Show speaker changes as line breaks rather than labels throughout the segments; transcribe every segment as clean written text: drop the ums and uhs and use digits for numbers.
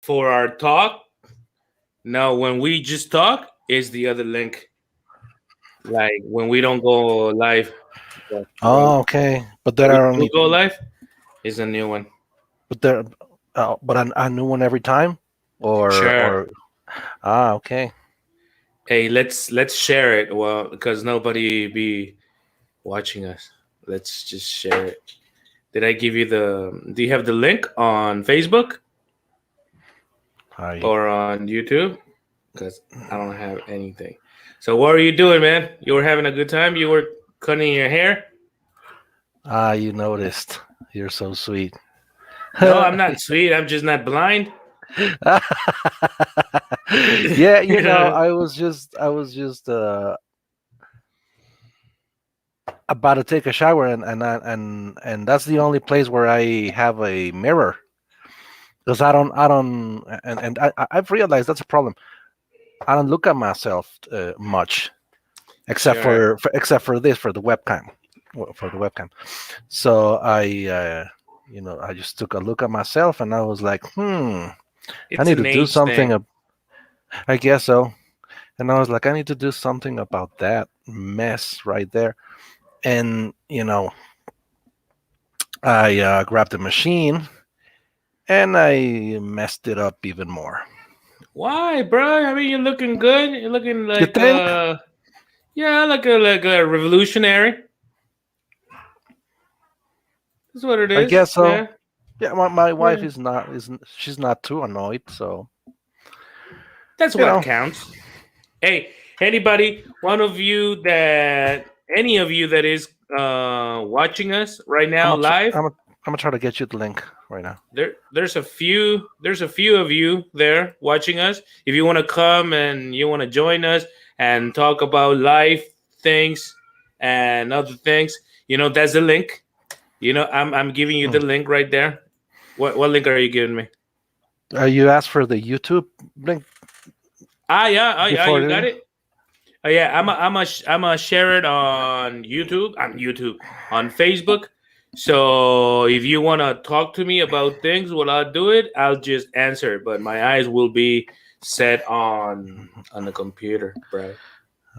for our talk. Now, when we just talk, is the other link. Like when we don't go live, but when
Oh, okay. But there
we
are
do
only,
go live, is a new one.
but there, but a new one every time,
Sure.
or okay.
Hey, let's share it. Well, because nobody be watching us. Let's just share it. Did I give you the? Do you have the link on Facebook
I
or on YouTube? Because I don't have anything. So what are you doing, man? You were having a good time. You were cutting your hair.
you noticed. You're so sweet.
No, I'm not sweet. I'm just not blind.
Yeah, I was just about to take a shower, and that's the only place where I have a mirror, because I don't, I've realized that's a problem. I don't look at myself much, except
Sure.
for this, for the webcam, So I just took a look at myself, and I was like, I
It's
need to
an
do
age
something.
thing.
I guess so. And I was like, I need to do something about that mess right there. And I grabbed the machine and I messed it up even more.
Why, bro? I mean, you're looking good. You're looking
You
like
think?
yeah, like a revolutionary. That's what it
I
is.
guess so.
Yeah,
Yeah, my wife
yeah.
isn't she's not too annoyed, so
That's
you
what
know.
counts. Hey, anybody, one of you that any of you that is watching us right
I'm
now
gonna tr-
live,
I'm gonna, I'm gonna try to get you the link right now.
there's a few of you there watching us. If you want to come and you want to join us and talk about life things and other things, that's the link. I'm giving you
Hmm.
the link right there. What link are you giving me?
You asked for the YouTube link
Yeah,
before
you got
the.
it. Oh yeah, I'm a share it on YouTube. On YouTube, on Facebook. So if you wanna talk to me about things while I do it, I'll just answer it. But my eyes will be set on the computer, bro.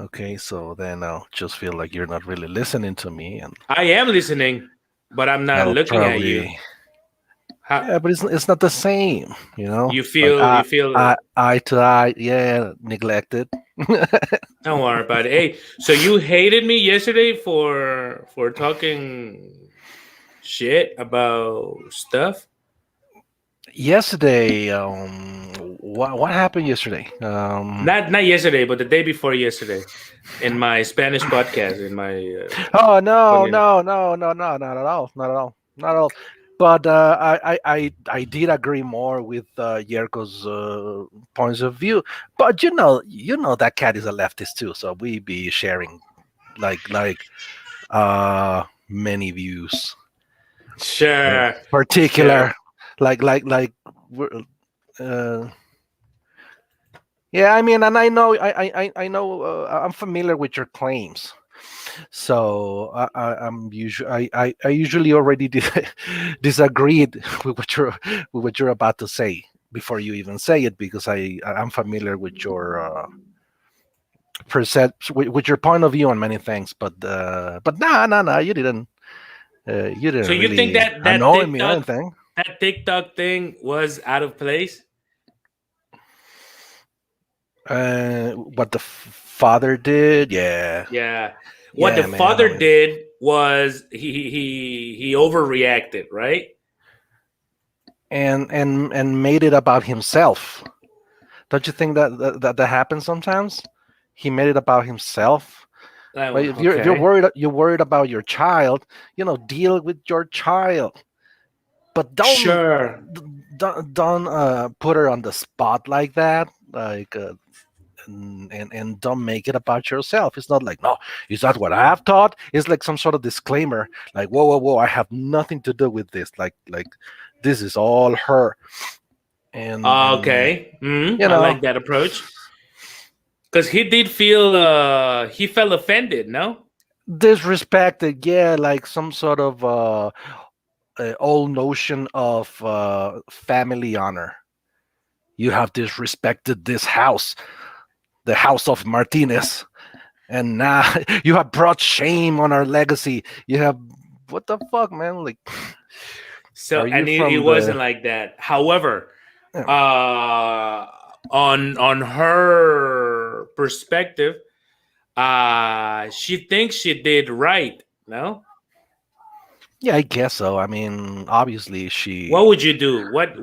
Okay, so then I'll just feel like you're not really listening to me, and
I am listening, but I'm not
I'll
looking at you.
probably.
How
Yeah, but it's not the same,
you
Like
feel? You feel?
eye to eye. Yeah, neglected.
Don't worry about it. Hey, so you hated me yesterday for talking shit about stuff?
Yesterday, what happened yesterday?
Not yesterday, but the day before yesterday, in my Spanish podcast, in my
Oh no,
funny.
no, no, no, no, not at all, not at all, not at all. But I did agree more with Yerko's points of view. But that cat is a leftist too, so we be sharing like many views.
Sure, sure.
Particular, like we're, uh, yeah. I mean, and I know. I'm familiar with your claims. So I usually already disagreed with what you're about to say before you even say it, because I'm familiar with your with your point of view on many things. But nah, you
So
didn't
you think
really
that
annoy me or
TikTok
anything.
that TikTok thing was out of place?
What the father did, yeah,
Yeah. What the
yeah, man. I
father
mean,
did was he overreacted, right?
and made it about himself. Don't you think that happens sometimes? He made it about himself. Right? If you're
Okay.
worried about your child, deal with your child. But
Sure.
don't put her on the spot like that. And don't make it about yourself. It's not like, no, is that what I have taught? It's like some sort of disclaimer, like, whoa, whoa, whoa, I have nothing to do with this. Like this is all her. And
Okay.
you
I
know
like that approach because he felt offended. No.
disrespected, yeah, like some sort of old notion of family honor. You have disrespected this house, the house of Martinez, and now you have brought shame on our legacy. You have what the fuck, man? Like,
So,
are you
and it
from
wasn't
the?
like that. However,
Yeah,
on her perspective, she thinks she did right. No,
yeah, I guess so. I mean, obviously,
what
she
would you do? What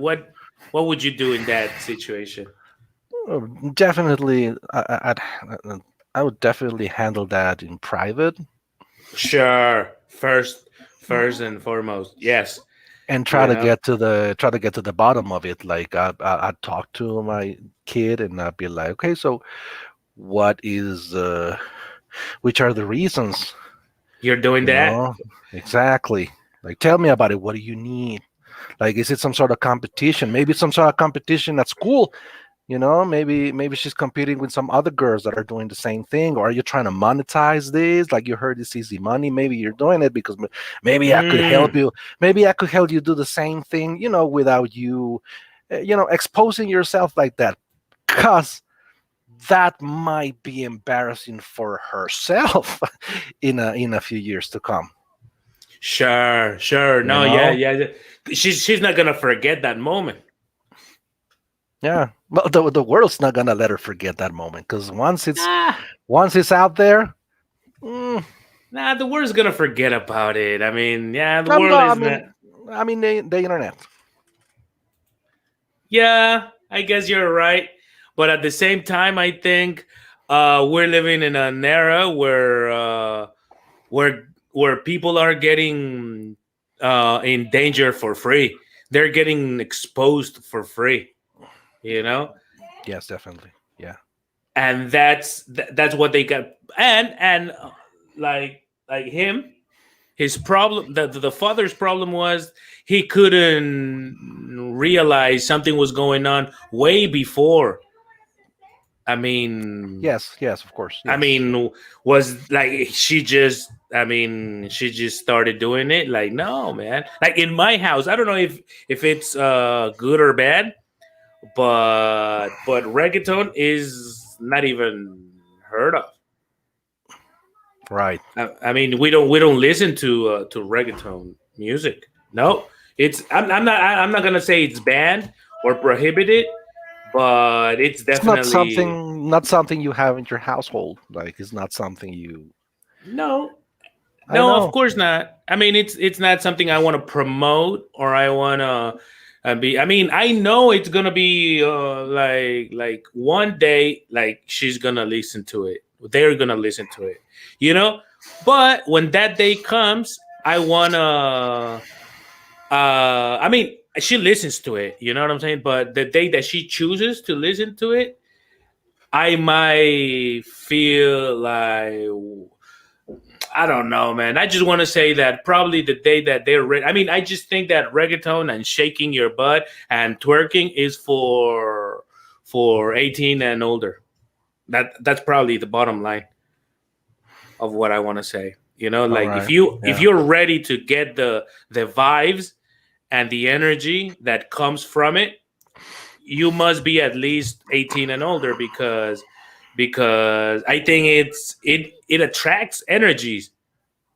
would you do in that situation?
definitely. I would definitely handle that in private
Sure, first and foremost, yes.
and
You know,
try to get to the bottom of it. Like I'd talk to my kid and I'd be like, okay, so what is which are the reasons?
you're doing
You
that.
know, exactly. Like, tell me about it. What do you need? Like, is it some sort of competition? Maybe it's some sort of competition at school. Maybe she's competing with some other girls that are doing the same thing. Or are you trying to monetize this? Like, you heard this easy money. Maybe you're doing it because maybe I could help
Mm,
you. Maybe I could help you do the same thing. Without you, exposing yourself like that. Cause that might be embarrassing for herself in a few years to come.
sure, sure.
You
No, yeah,
know?
yeah. She's not gonna forget that moment.
Yeah. Well, the world's not gonna let her forget that moment because
Nah,
once it's out there, mm,
nah. The world's gonna forget about it. I mean, yeah, the
I'm
world
not. I
is not.
mean, the internet.
Yeah, I guess you're right. But at the same time, I think we're living in an era where people are getting in danger for free. They're getting exposed for free. You know,
Yes, definitely. Yeah.
and that's what they got. And like him, his problem, the father's problem was he couldn't realize something was going on way before. I mean,
Yes. Yes. Of course.
I
Yes.
mean, was like she just. I mean, she just started doing it. Like, no, man. Like in my house, I don't know if it's good or bad, but reggaeton is not even heard of.
Right.
I mean, we don't listen to reggaeton music. No, I'm not gonna say it's banned or prohibited, but it's
It's not
definitely
something you have in your household. Like, it's not something you.
no.
I
No, of
know.
course not. I mean, it's not something I want to promote or I want to be. I mean, I know it's gonna be like one day, like she's gonna listen to it. They're gonna listen to it, you know. But when that day comes, I wanna. I mean, she listens to it. You know what I'm saying? But the day that she chooses to listen to it, I might feel like I don't know, man. I just want to say that probably the day that they're I mean, I just think that reggaeton and shaking your butt and twerking is for 18 and older. That's probably the bottom line of what I want to say. You know,
All
like
right.
if
Yeah.
you're ready to get the vibes and the energy that comes from it, you must be at least 18 and older because I think it attracts energies,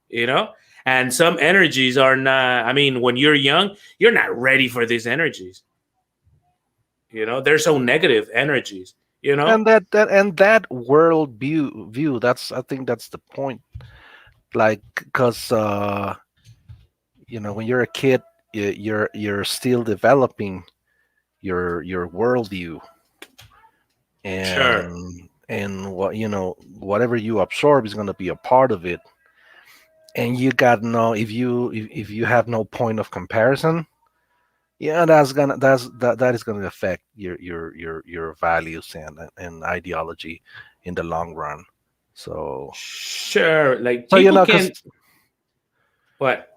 you know, and some energies are not. I mean, when you're young, you're not ready for these energies. You know, they're so negative energies. You know,
And that world view. That's I think that's the point. Like, because when you're a kid, you're still developing your worldview,
sure.
and whatever you absorb is going to be a part of it. And you got no if you have no point of comparison, yeah, that is gonna affect your values and ideology in the long run. So
Sure, like
so
people
because
can what?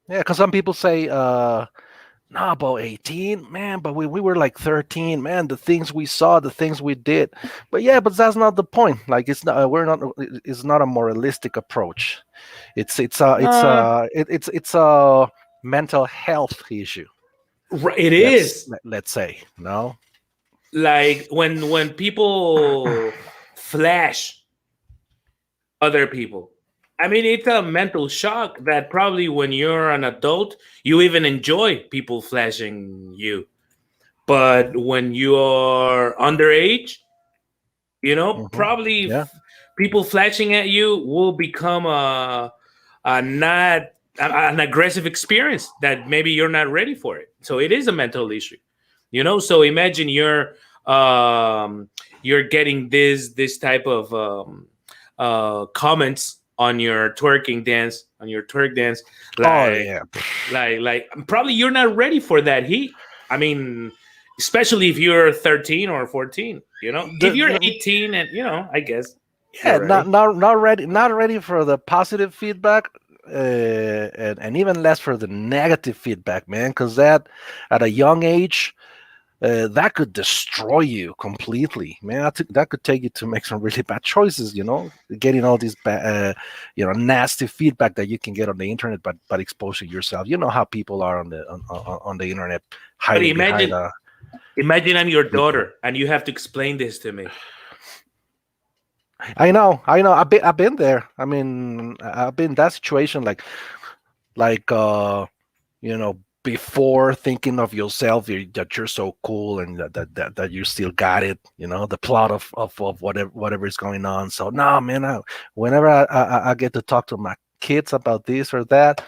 yeah, because some people say no, about 18, man, but we were like 13, man, the things we saw, the things we did. But yeah, but that's not the point. Like, it's not a moralistic approach.
Uh,
It's a mental health issue.
it
Let's
is.
let's say, no.
like when people flash other people. I mean, it's a mental shock that probably when you're an adult, you even enjoy people flashing you. But when you're underage,
Hmm.
probably
Yeah.
people flashing at you will become a not an aggressive experience that maybe you're not ready for it. So it is a mental issue, So imagine um, you're getting this type of comments on your twerk dance,
Oh
like
yeah.
probably you're not ready for that heat. I mean, especially if you're 13 or 14. If you're
The,
18, and I guess
yeah,
you're ready.
not ready for the positive feedback, and even less for the negative feedback, man. Because that at a young age, that could destroy you completely, man. That could take you to make some really bad choices. Getting all these nasty feedback that you can get on the internet, but exposing yourself. You know how people are on the internet,
But
hiding behind a.
imagine I'm your daughter and you have to explain this to me.
I know. I've been there. I mean, I've been in that situation, like before thinking of yourself, that you're so cool and that you still got it. The plot of whatever is going on. So no, man. Whenever I get to talk to my kids about this or that,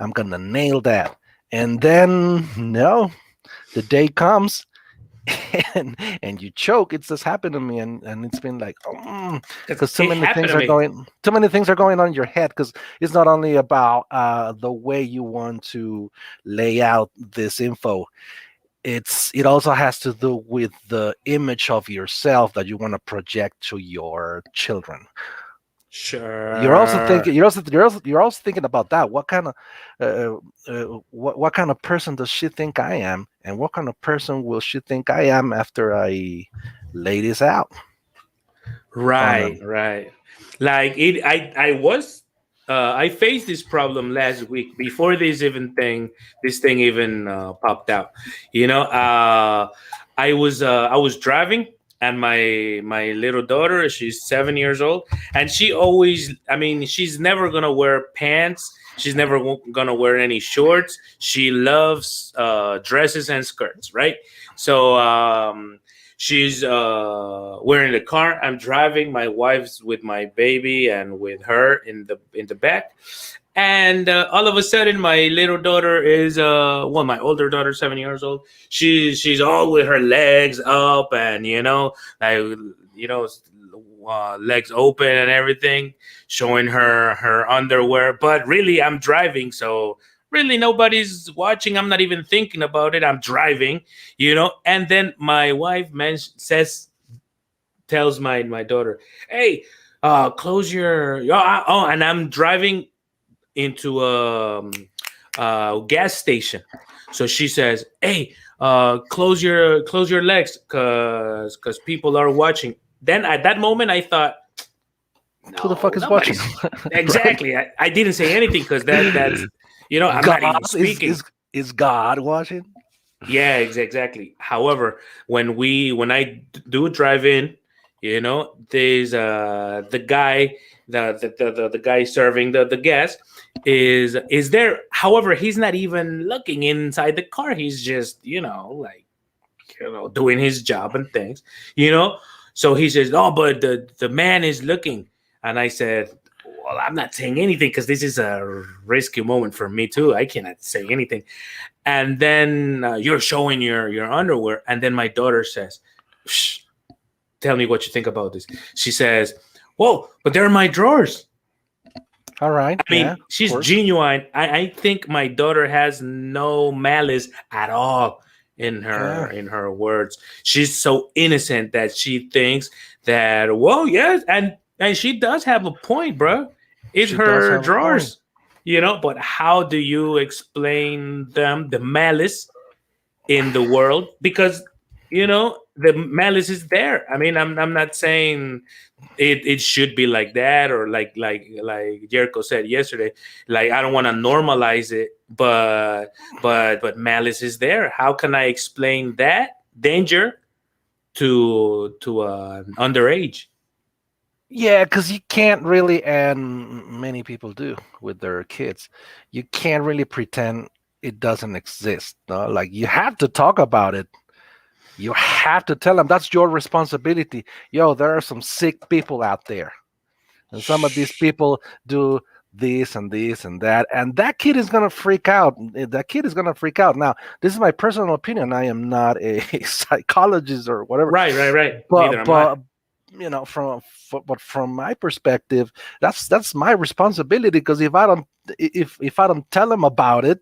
I'm gonna nail that. And then no, the day comes and you choke. It's just happened to me, and it's been like,
Because
because
it happened to me.
too many things are going on in your head, because it's not only about the way you want to lay out this info. It also has to do with the image of yourself that you want to project to your children. You're also
Sure.
thinking. You're also thinking about that. Uh, what kind of person does she think I am, and what kind of person will she think I am after I lay this out on
Right,
them?
right. Like I faced this problem last week before this thing even popped out. I was driving, and my little daughter, she's 7 years old, and she always, I mean, she's never gonna wear pants. She's never gonna wear any shorts. She loves dresses and skirts, right? So she's we're in the car. I'm driving. My wife's with my baby and with her in the back. And all of a sudden, my little daughter is my older daughter, 7 years old. She's all with her legs up, and like legs open and everything, showing her underwear. But really, I'm driving, so really nobody's watching. I'm not even thinking about it. I'm driving, And then my wife tells my daughter, "Hey, close your and I'm driving into a gas station. So she says, "Hey, close your legs, cause people are watching." Then at that moment, I thought,
Who the
"No,
fuck is watching?
nobody's
Right?
exactly." I didn't say anything because that's I'm not
God
even
is
speaking.
is is God watching?
Yeah, exactly. However, when I do drive in, there's the guy, the guy serving the gas is there. However, he's not even looking inside the car. He's just like doing his job and things, you know. So he says, "Oh, but the man is looking," and I said, "Well, I'm not saying anything because this is a risky moment for me too. I cannot say anything." And then you're showing your underwear, and then my daughter says, "Shh, tell me what you think about this." She says, "Whoa, but they're my drawers."
All right.
I
Yeah.
mean,
Of
she's
course.
genuine. I think my daughter has no malice at all
Yeah.
in her words. She's so innocent that she thinks that, well, yes, and she does have a point, bro. It's
She does
her
have a point.
drawers, but how do you explain them the malice in the world? Because the malice is there. I mean, I'm not saying it should be like that, or like Jericho said yesterday, like I don't want to normalize it, but malice is there. How can I explain that danger to underage.
Yeah, because you can't really, and many people do with their kids, you can't really pretend it doesn't exist. No? Like you have to talk about it. You have to tell them that's your responsibility. Yo, there are some sick people out there, and some of these people do this and this and that, and that kid is gonna freak out. That kid is gonna freak out. Now, this is my personal opinion. I am not a psychologist or whatever,
Right. Neither
but
am I.
but from my perspective, that's my responsibility. Because if I don't tell them about it,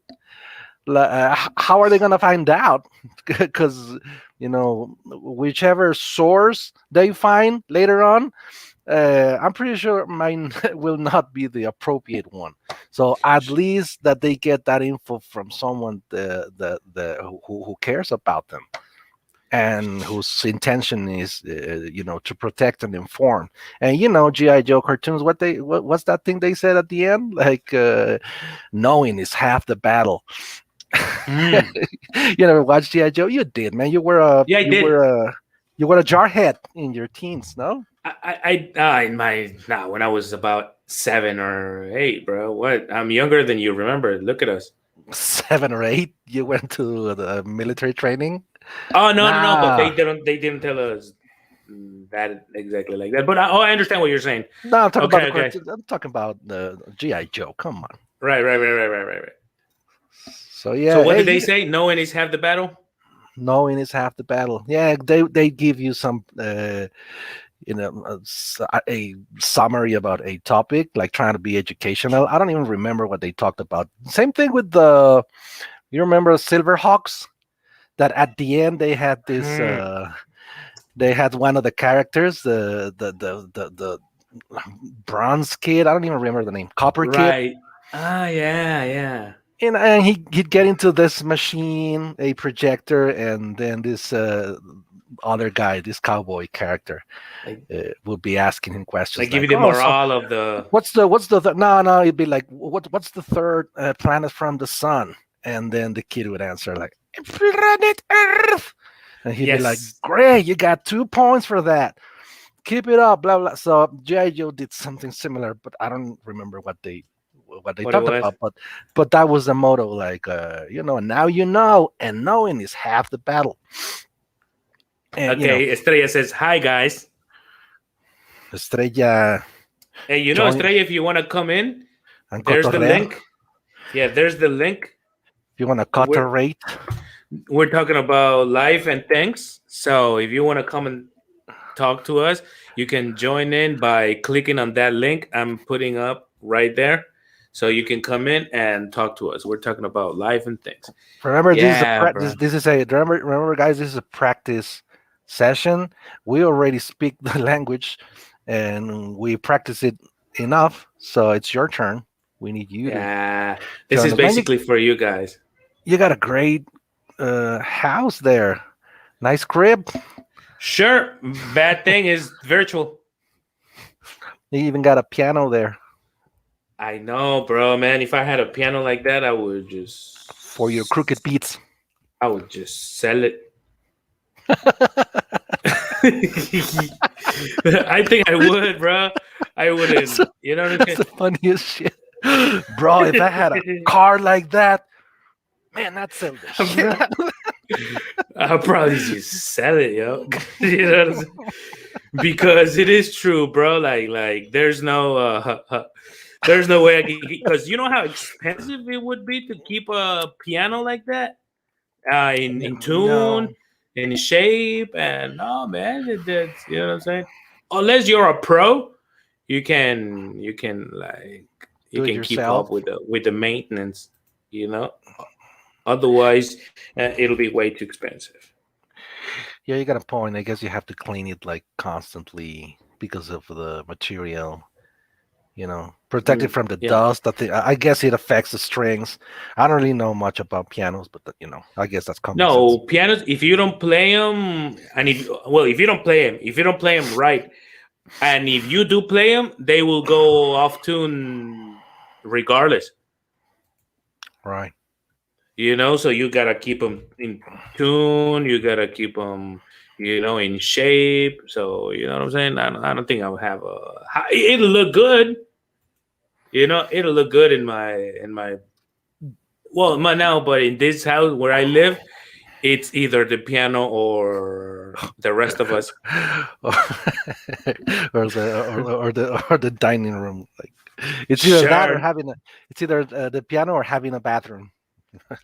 how are they gonna find out? Because whichever source they find later on, I'm pretty sure mine will not be the appropriate one. So at least that they get that info from someone who cares about them and whose intention is to protect and inform. And GI Joe cartoons, what's that thing they said at the end, like knowing is half the battle.
Mm.
You never watched GI Joe? You did, man. You were
Yeah, I did.
you were a jarhead in your teens, no?
When I was about 7 or 8, bro. What? I'm younger than you. Remember? Look at us.
7 or 8, you went to the military training.
Oh no! But
Nah,
they didn't tell us that exactly like that. But I understand what you're saying.
no, I'm talking about the
Okay.
cartoon. I'm talking about the GI Joe. Come on.
Right.
So yeah,
So what
hey,
did they say? Knowing is half the battle.
knowing is half the battle. Yeah, they give you some a summary about a topic, like trying to be educational. I don't even remember what they talked about. Same thing with you remember Silverhawks, that at the end they had this they had one of the characters, the bronze kid. I don't even remember the name. Copper kid.
Right. Ah, yeah.
And he'd get into this machine, a projector, and then this other guy, this cowboy character,
Like,
would be asking him questions
give you
like,
the
"Oh, so
morale of the.
no?" It'd be like, "What's the third planet from the sun?" And then the kid would answer like, "Planet Earth," and he'd be like,
Yes.
"Great, you got 2 points for that. Keep it up." Blah blah. So GI Joe did something similar, but I don't remember what they
What it
talked
was.
about. But that was the motto, like now and knowing is half the battle. And
Okay. Estrella says, "Hi guys."
Estrella
Hey,
join
Estrella, if you want to come in,
and
there's the
cotorrear.
link. Yeah, there's the link.
If you want to
We're
cotorrate,
we're talking about life and things. So if you want to come and talk to us, you can join in by clicking on that link I'm putting up right there. So you can come in and talk to us. We're talking about life and things.
remember this is a
Yeah, bro.
this is a remember guys, this is a practice session. We already speak the language and we practice it enough, so it's your turn. We need you to
Yeah. This
join
is
us. Man,
basically for you guys.
you got a great house there. Nice crib.
Sure. Bad thing is virtual.
You even got a piano there
I know, bro, man. If I had a piano like that,
for your crooked beats.
I would just sell it. I think I would, bro. I wouldn't. You know what I'm
That's the funniest shit. Bro, if I had a car like that, man, that's the shit.
saying? I'll probably just sell it, yo. You know what I'm saying? Because it is true, bro. Like there's no way I can, because you know how expensive it would be to keep a piano like that in
No,
tune, in shape, and no, man, that's, you know what I'm saying. Unless you're a pro, you
do it
can keep up
yourself.
with the maintenance, you know. Otherwise, it'll be way too expensive.
Yeah, you got a point. I guess you have to clean it like constantly because of the material. Protect it from the
Yeah.
dust. I guess it affects the strings. I don't really know much about pianos, but I guess that's common sense.
No, pianos. If you don't play them, and if you don't play them right, and if you do play them, they will go off tune regardless.
Right.
So you gotta keep them in tune. You gotta keep them, in shape. So you know what I'm saying. I don't think I would have a. It'll look good. It'll look good in my well, my now, but in this house where I live, it's either the piano or the rest of us.
or, or the dining room. Like it's either that or
Sure,
having a it's either the piano or having a bathroom.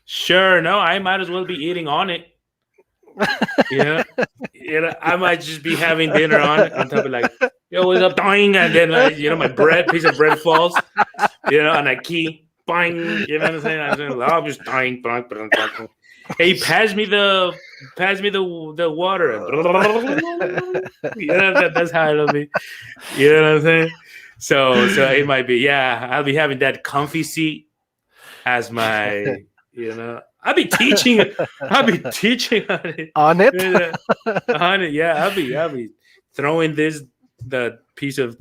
sure. No, I might as well be eating on it. Yeah, I might just be having dinner on top of like, yo, what's up, dying, and then like, my piece of bread falls, and I key, bang, you know what I'm saying? I'm just dying, bang, bang, bang, bang. Hey, pass me the water, and that's how it'll be. You know what I'm saying? So it might be, yeah. I'll be having that comfy seat as my, I'll be teaching. I'll be teaching on it.
On it.
On it, yeah. I'll be throwing the piece of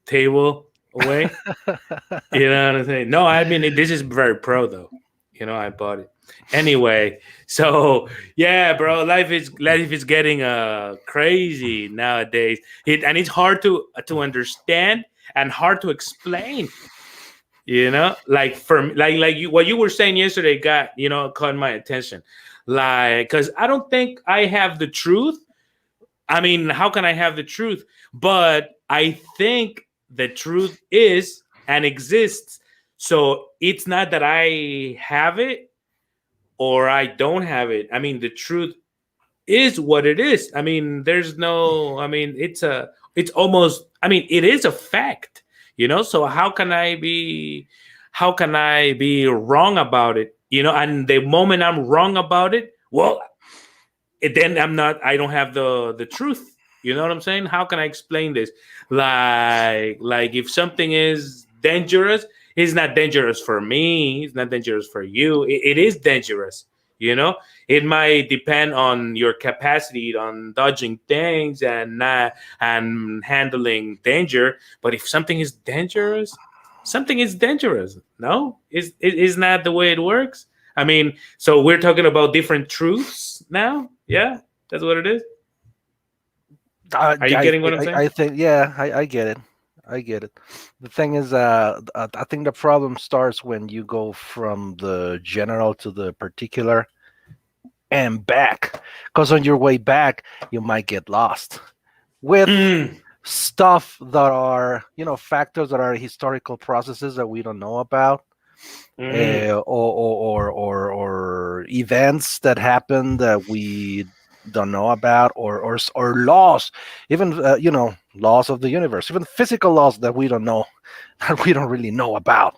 table away. You know what I'm saying? No, I mean this is very pro though. I bought it anyway. So yeah, bro, life is getting crazy nowadays. It's hard to understand and hard to explain. Like like what you were saying yesterday caught my attention. Like, because I don't think I have the truth. I mean, how can I have the truth? But I think the truth is and exists. So it's not that I have it or I don't have it. I mean, the truth is what it is. I mean, there's no, I mean, it's almost, I mean, it is a fact, so how can I be wrong about it? And the moment I'm wrong about it, well, then I don't have the truth. You know what I'm saying? How can I explain this? Like if something is dangerous, it's not dangerous for me. It's not dangerous for you. It is dangerous. It might depend on your capacity on dodging things and handling danger. But if something is dangerous, something is dangerous. No, is not the way it works. I mean, so we're talking about different truths now. Yeah, that's what it is. Are you getting what I'm saying?
I think, yeah, I get it. I get it. The thing is, I think the problem starts when you go from the general to the particular and back. Because on your way back, you might get lost with stuff that are, factors that are historical processes that we don't know about, or events that happen that we don't know about, or laws, even laws of the universe, even physical laws that we don't know, that we don't really know about,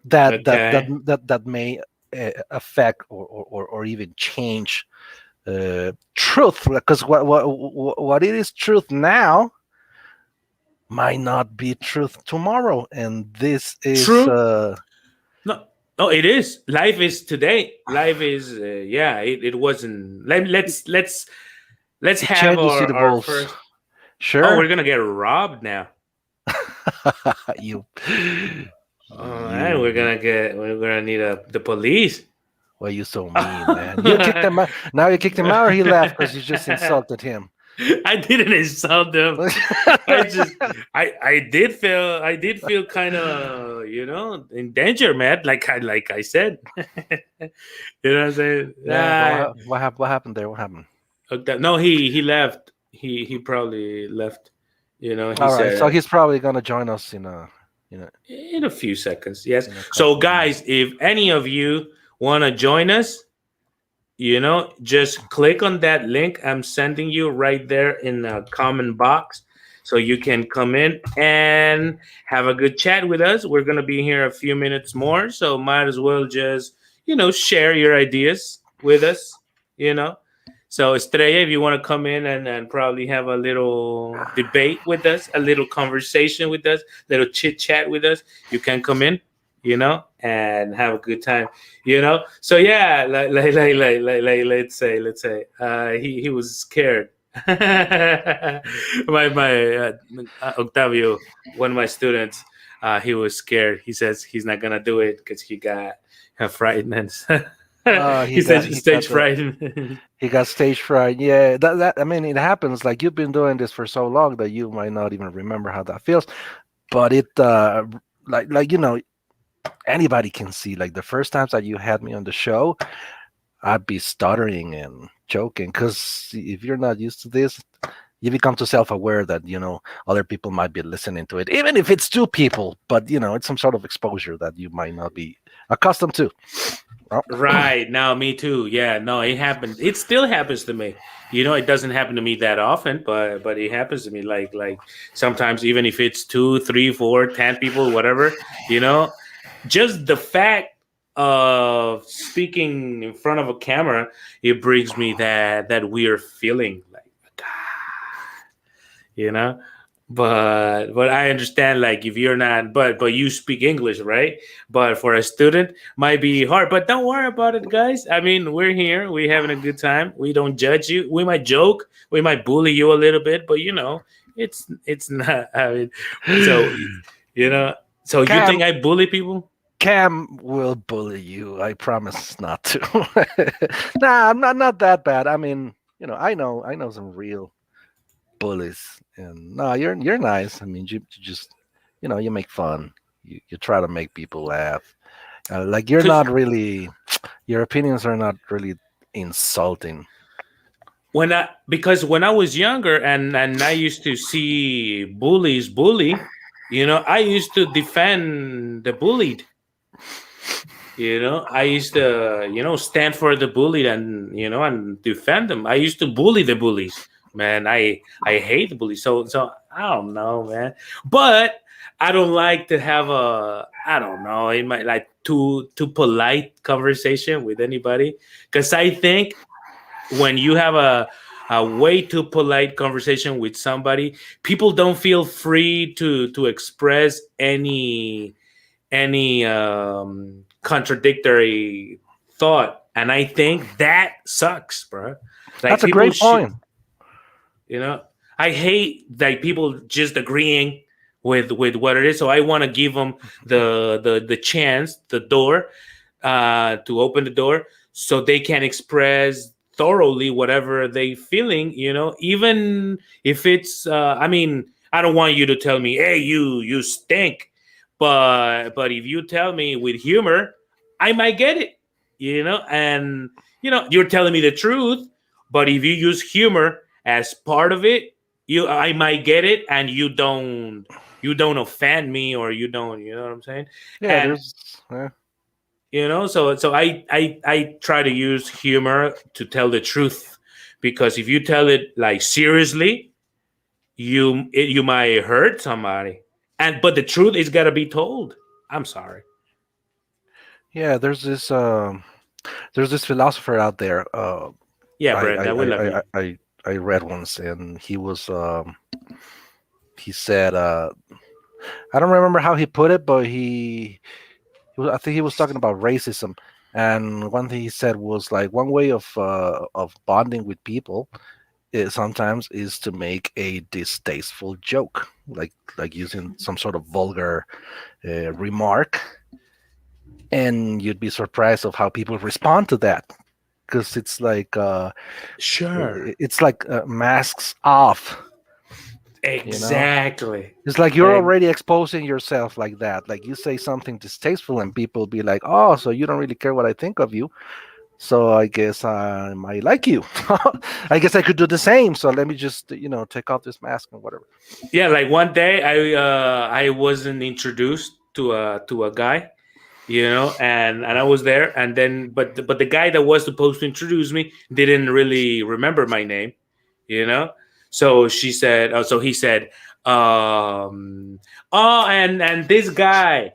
that
Okay.
that may affect or even change truth, because what it is truth now might not be truth tomorrow, and this is
True. No, no, it is. Life is today. Life is, yeah. It wasn't. Let's
it
have
changes,
our
it
our
evolves.
first. Oh,
Sure.
we're gonna get robbed now.
you
And
you
we're gonna need the police.
Well, you so mean, man. You kicked him out. Now you kicked him out, or he left because you just insulted him.
I didn't insult them. I just I did feel kind of in danger, man. Like I said, you know what I'm saying?
Yeah, but what happened there? What happened?
No, he left. He probably left. He
All right, so
said
he's probably gonna join us in a
in a few seconds. Yes.
in a
So
couple of minutes.
guys, if any of you want to join us, just click on that link I'm sending you right there in the comment box so you can come in and have a good chat with us. We're going to be here a few minutes more, so might as well just share your ideas with us. you know so Estrella, if you want to come in and probably have a little debate with us, a little conversation with us, little chit chat with us, you can come in, and have a good time. So yeah, let's say he was scared. My Octavio, one of my students, he was scared. He says he's not gonna do it because he got frightened.
He
He
got
said
he got
stage
the
fright.
he got stage fright. Yeah, that I mean, it happens. Like you've been doing this for so long that you might not even remember how that feels. But it like anybody can see. Like the first times that you had me on the show, I'd be stuttering and choking because if you're not used to this, you become too self-aware that other people might be listening to it, even if it's two people. But it's some sort of exposure that you might not be accustomed to. Well,
Right. Now, me too. Yeah, no, it happens. It still happens to me. It doesn't happen to me that often, but it happens to me. Like sometimes, even if it's two, three, four, 10 people, whatever. You know, just the fact of speaking in front of a camera, it brings me that weird feeling. Like, you know but I understand, like, if you're not, but you speak English, right? But for a student might be hard, but don't worry about it, guys. I mean, we're here, we having a good time, we don't judge you. We might joke, we might bully you a little bit, but it's not, I mean, so you know so you
Cam
think I bully people?
Cam will bully you. I promise not to. Nah, I'm not that bad. I mean, I know some real bullies, and no, you're nice. I mean, you just you make fun. You try to make people laugh. Like you're
Because
not really. Your opinions are not really insulting.
when I was younger, and I used to see bullies bully, I used to defend the bullied. I used to, stand for the bullied, and defend them. I used to bully the bullies. Man, I hate the bullies. So I don't know, man. But I don't like to have I don't know, it might like too polite conversation with anybody, because I think when you have a way too polite conversation with somebody, people don't feel free to express any contradictory thought, and I think that sucks, bro. Like,
That's a
people
great
should,
point.
you know I hate like people just agreeing with what it is, so I want to give them the chance, the door, to open the door, so they can express thoroughly whatever they feeling, even if it's, I mean, I don't want you to tell me, hey, you stink, but if you tell me with humor, I might get it, and you're telling me the truth, but if you use humor as part of it, I might get it, and you don't offend me, or you don't, you know what I'm saying?
Yeah,
And
there's. Yeah.
so I try to use humor to tell the truth, because if you tell it like seriously, you might hurt somebody, but the truth is got to be told. I'm sorry.
Yeah, there's this philosopher out there.
Yeah,
I
Brenda, we love
I
you.
I I, I read once, and he said, I don't remember how he put it, but I think he was talking about racism, and one thing he said was like one way of bonding with people sometimes is to make a distasteful joke, like using some sort of vulgar remark, and you'd be surprised of how people respond to that, because it's like
Sure.
masks off. You know,
Exactly.
it's like you're
Ex-
already exposing yourself like that. Like you say something distasteful, and people be like, "Oh, so you don't really care what I think of you? So I guess I might like you. I guess I could do the same. So let me just take off this mask and whatever."
yeah, like one day I wasn't introduced to a guy, and I was there, and then but the guy that was supposed to introduce me didn't really remember my name, you know. So he said, oh, and this guy,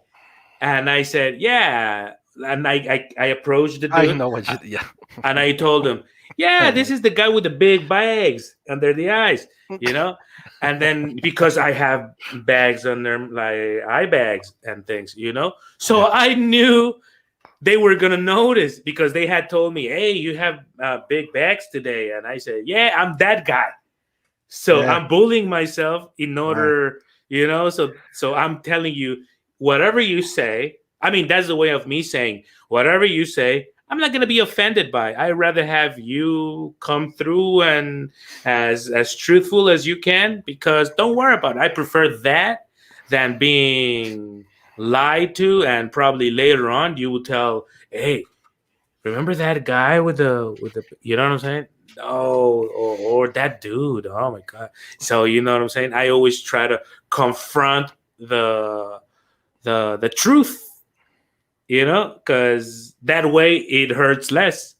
and I said, yeah, and I approached the
I
dude,
know what you. Yeah,
and I told him,
I
yeah, this
know.
is the guy with the big bags under the eyes, you know. And then because I have bags under, like eye bags and things,
Yeah,
so I knew they were gonna notice, because they had told me, hey, you have big bags today, and I said, yeah, I'm that guy. So
yeah,
I'm bullying myself in
right.
order, so I'm telling you, whatever you say, I mean, that's the way of me saying, whatever you say, I'm not gonna be offended by. I'd rather have you come through and as truthful as you can, because don't worry about it. I prefer that than being lied to, and probably later on you will tell, hey, remember that guy with the, you know what I'm saying? Oh, or that dude. Oh my god. So you know what I'm saying? I always try to confront the truth, because that way it hurts less,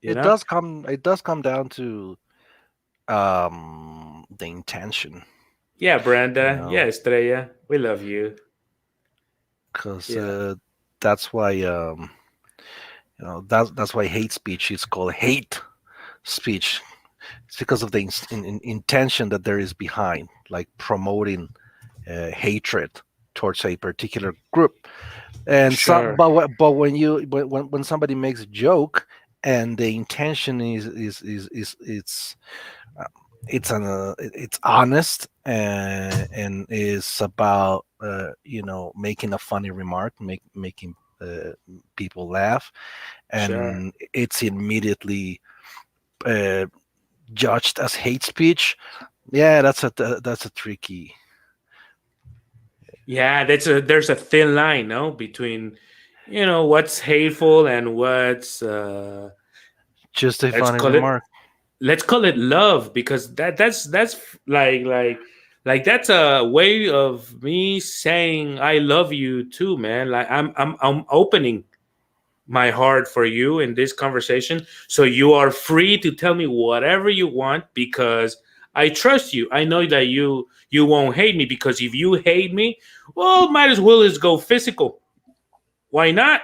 you
It
know?
does come. It does come down to the intention,
Yeah,
you
Brenda. Yeah,
know,
Estrella. We love you.
because
Yeah.
that's why that's why hate speech is called hate speech. It's because of the intention that there is behind, like promoting hatred towards a particular group. And some,
Sure.
but when when somebody makes a joke and the intention is uh, it's honest and is about making a funny remark, making people laugh,
Sure.
and it's immediately uh, judged as hate speech. Yeah, that's a tricky.
Yeah, there's a thin line, no, between what's hateful and what's
Just a
let's
funny
call it
remark.
let's call it love, because that's like that's a way of me saying I love you too, man. Like I'm opening my heart for you in this conversation, so you are free to tell me whatever you want, because I trust you. I know that you won't hate me, because if you hate me, well, might as well just go physical. Why not?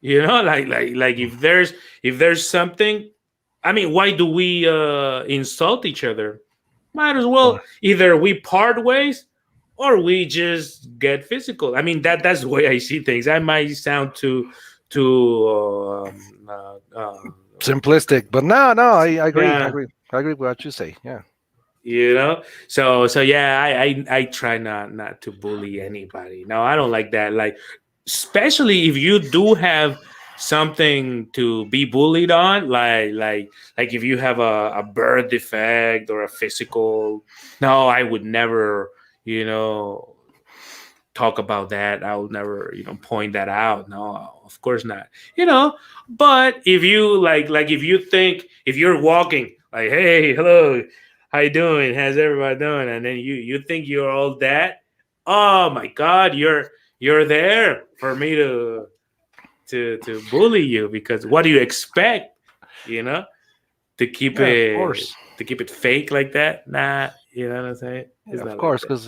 Like if there's something, I mean, why do we insult each other? Might as
Well,
well either we part ways or we just get physical. I mean, that's the way I see things. I might sound too
simplistic, but no, I agree.
yeah,
I agree with what you say. Yeah.
so yeah, I try not to bully anybody. No, I don't like that. Like, especially if you do have something to be bullied on, like if you have a birth defect or a physical. No, I would never you know talk about that. I will never point that out. No, of course not. But if you like if you think, if you're walking like, hey, hello, how you doing, how's everybody doing, and then you think you're all that, oh my god, you're there for me to bully you, because what do you expect, you know to keep
Yeah, of
it
course.
to keep it fake like that? Nah, you know what I'm saying? It's
Yeah, of
not like
course,
that.
because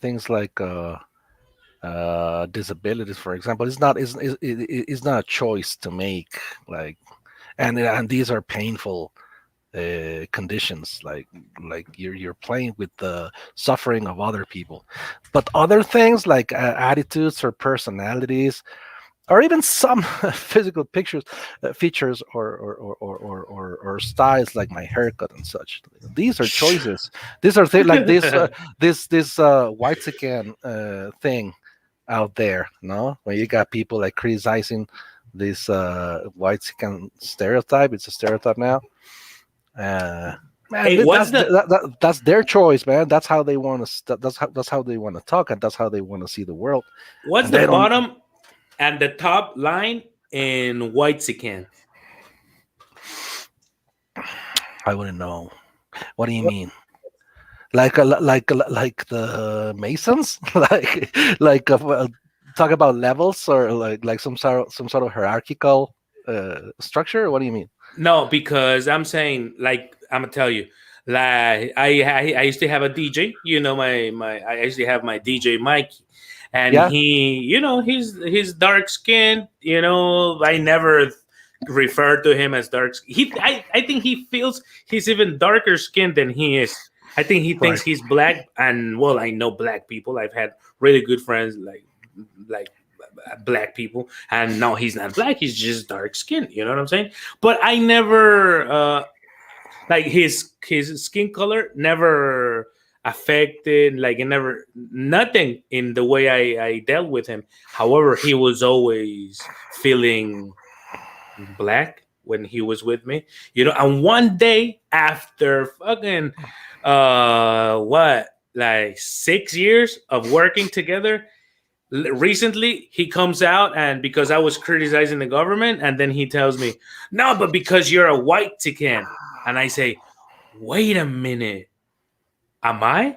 things like disabilities, for example, is not a choice to make. Like, and these are painful conditions. Like you're playing with the suffering of other people. But other things like attitudes or personalities, or even some physical pictures, features, or styles like my haircut and such. These are choices. These are like this white thing out there. No, when you got people like criticizing this white stereotype. It's a stereotype now. Uh, Man,
Hey, what's the
that's their choice, man. That's how they want to. That's how they want to talk, and that's how they want to see the world.
what's
And
the
they don't.
bottom and the top line in white sican?
I wouldn't know. What do you mean? Like the Masons, talk about levels, or like some sort of hierarchical structure. What do you mean?
No, because I'm saying, like, I'm gonna tell you, like, I used to have a DJ. My I used to have my DJ Mike, and
Yeah,
he's dark skinned. I never referred to him as dark. I think he feels he's even darker skinned than he is. I think he thinks
right.
he's black, and well, I know black people. I've had really good friends like black people, and no, he's not black, he's just dark skinned, you know what I'm saying? But I never like his skin color never affected, like, it never, nothing in the way I dealt with him. However, he was always feeling black when he was with me, and one day after fucking what, like 6 years of working together, recently he comes out, and because I was criticizing the government, and then he tells me, no, but because you're a white chicken. And I say, wait a minute, am I,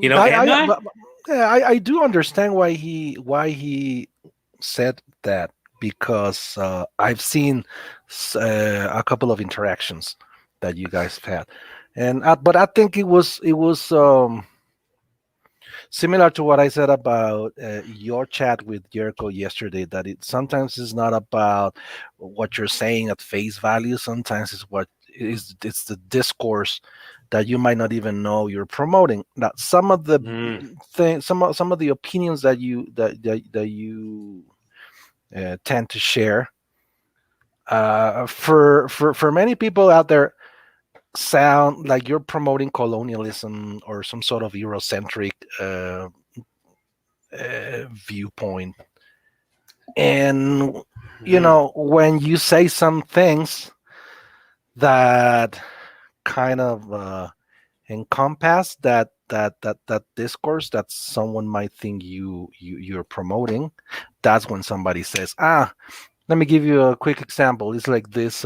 am I?
Yeah, I do understand why he said that, because I've seen a couple of interactions that you guys have had, and but I think it was similar to what I said about your chat with Jericho yesterday. That it sometimes is not about what you're saying at face value. Sometimes it's the discourse that you might not even know you're promoting. Now, some of the
Mm.
some of the opinions that you tend to share, for many people out there, sound like you're promoting colonialism or some sort of Eurocentric viewpoint. And
Mm.
when you say some things that kind of encompass that discourse that someone might think you're promoting, that's when somebody says, let me give you a quick example. It's like this.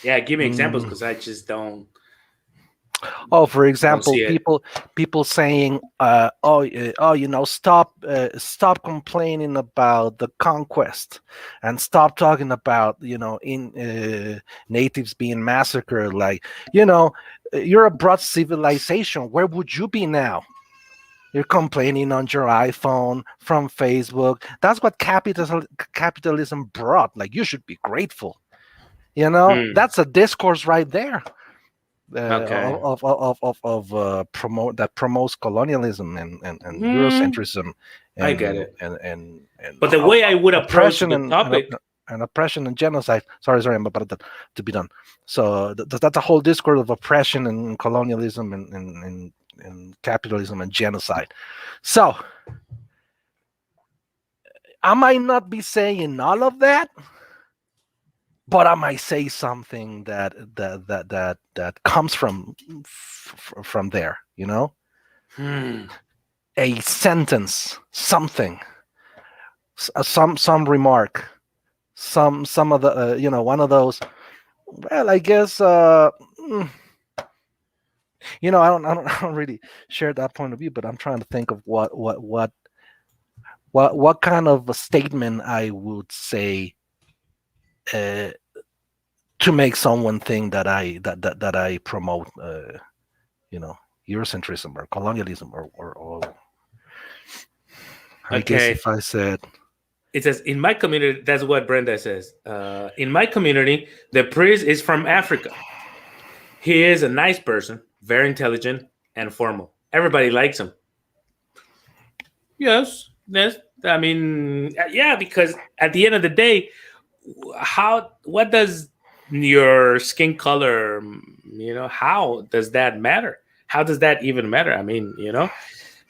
Yeah, give me examples,
Mm,
because I just
Oh, for
don't
example,
see it.
people saying, stop complaining about the conquest, and stop talking about in natives being massacred. Like, you're a broad civilization. Where would you be now? You're complaining on your iPhone from Facebook. That's what capitalism brought. Like, you should be grateful.
Mm.
That's a discourse right there,
Okay.
promote that promotes colonialism and
Mm.
Eurocentrism
I get
and
it.
and and, and
But the way I would approach
oppression
the topic,
and oppression and genocide. Sorry, I'm about that to be done. So that's a whole discourse of oppression and colonialism and capitalism and genocide. So I might not be saying all of that, but I might say something that comes from there.
hmm,
A sentence, something, some remark, some of the one of those. Well, I guess I don't really share that point of view, but I'm trying to think of what kind of a statement I would say uh, to make someone think that I promote you know Eurocentrism or colonialism or I guess
okay.
if I said,
It says in my community. That's what Brenda says. In my community, the priest is from Africa. He is a nice person, very intelligent and formal. Everybody likes him. Yes, yes. I mean, yeah, because at the end of the day, what does your skin color, how does that matter? How does that even matter? I mean,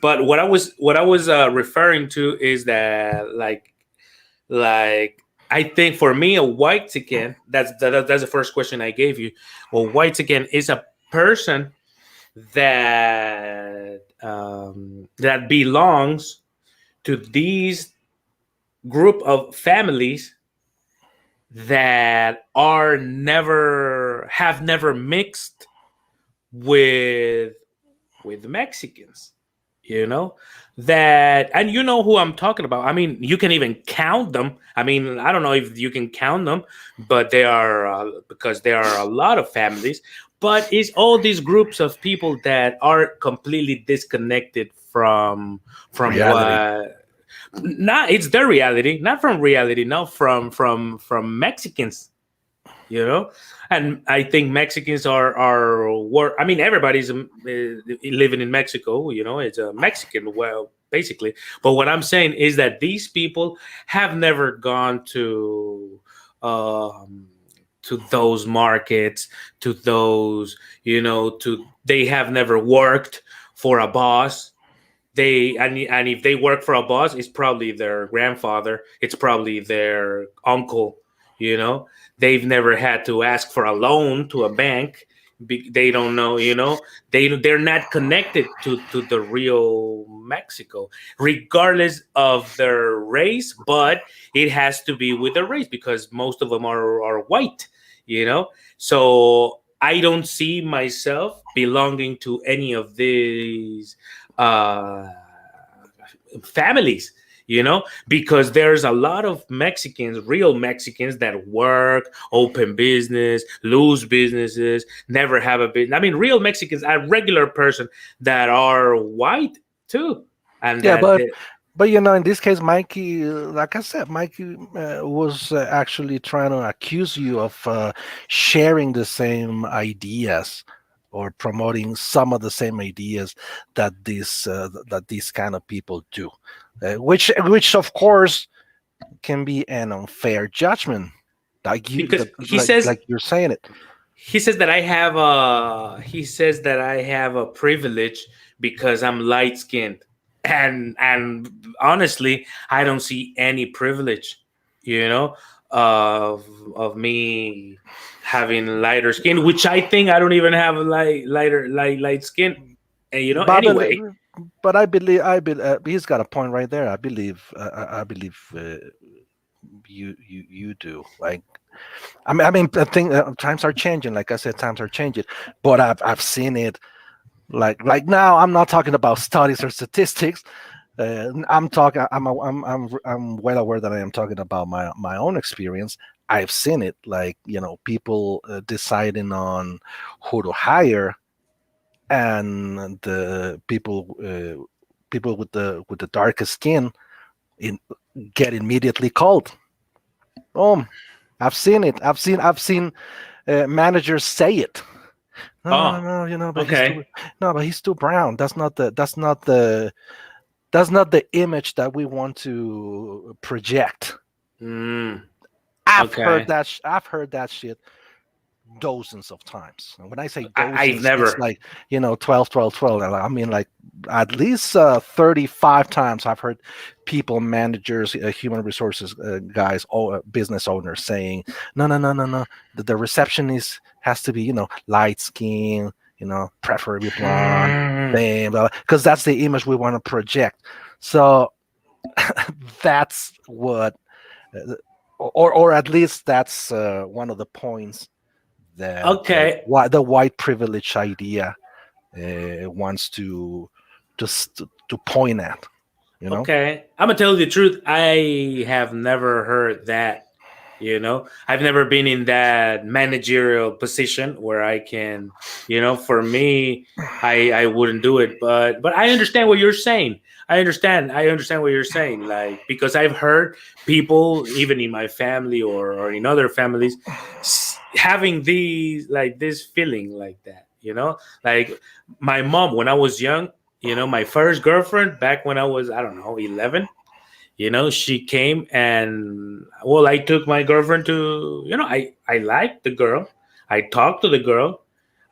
But what I was referring to is that, like I think for me, a white chicken. That's the first question I gave you. Well, white chicken is a person that belongs to these group of families that have never mixed with Mexicans, you know that, and you know who I'm talking about. I mean, you can even count them. I mean, I don't know if you can count them, but they are, because there are a lot of families. But it's all these groups of people that are completely disconnected from
reality.
what, not it's their reality, not from reality, not from Mexicans, you know. And I think Mexicans I mean, everybody's living in Mexico, it's a Mexican, well, basically. But what I'm saying is that these people have never gone um to those markets, to those, to they have never worked for a boss. and if they work for a boss, it's probably their grandfather, it's probably their uncle. You know, they've never had to ask for a loan to a bank. They don't know. You know, they're not connected to the real Mexico, regardless of their race. But it has to be with the race because most of them are white. You know, so I don't see myself belonging to any of these uh, families, you know, because there's a lot of Mexicans, real Mexicans, that work, open business, lose businesses, never have a business. I mean, real Mexicans, a regular person that are white too, and
Yeah,
that
but you know, in this case, Mikey, like I said, Mikey was actually trying to accuse you of sharing the same ideas or promoting some of the same ideas that these kind of people do, which of course can be an unfair judgment,
because he says
like you're saying it.
he says that I have a privilege because I'm light skinned, and honestly, I don't see any privilege, you know, of me having lighter skin, which I think I don't even have light skin, and you know.
But,
Anyway,
but I believe he's got a point right there. I believe you do. Like, I think times are changing. Like I said, times are changing. But I've seen it. Like now, I'm not talking about studies or statistics. I'm talking. I'm well aware that I am talking about my own experience. I've seen it. Like, you know, people deciding on who to hire, and the people with the darkest skin in get immediately called. Oh, I've seen it. I've seen managers say it. No,
oh,
no, you know, but he's too
okay,
no, but he's too brown. That's not the image that we want to project.
mm,
I've heard
okay.
that. I've heard that shit dozens of times. And when I say
I've
dozens, it's
never.
like, 12, 12, 12. And I mean, like, at least 35 times I've heard people, managers, human resources guys, business owners saying, no, no, no, no, no. The receptionist has to be, light skin, preferably blonde,
Hmm.
because that's the image we want to project. So that's what, or at least that's one of the points that
Okay,
the white privilege idea wants to point at. You know,
okay. I'm gonna tell you the truth. I have never heard that. You know, I've never been in that managerial position where I can, you know, for me, I wouldn't do it. But I understand what you're saying. I understand what you're saying. Like, because I've heard people, even in my family or in other families, having these, like, this feeling like that. You know, like my mom when I was young. You know, my first girlfriend back when I was, I don't know, 11. You know, she came and, well, I took my girlfriend to, you know, I liked the girl. I talked to the girl.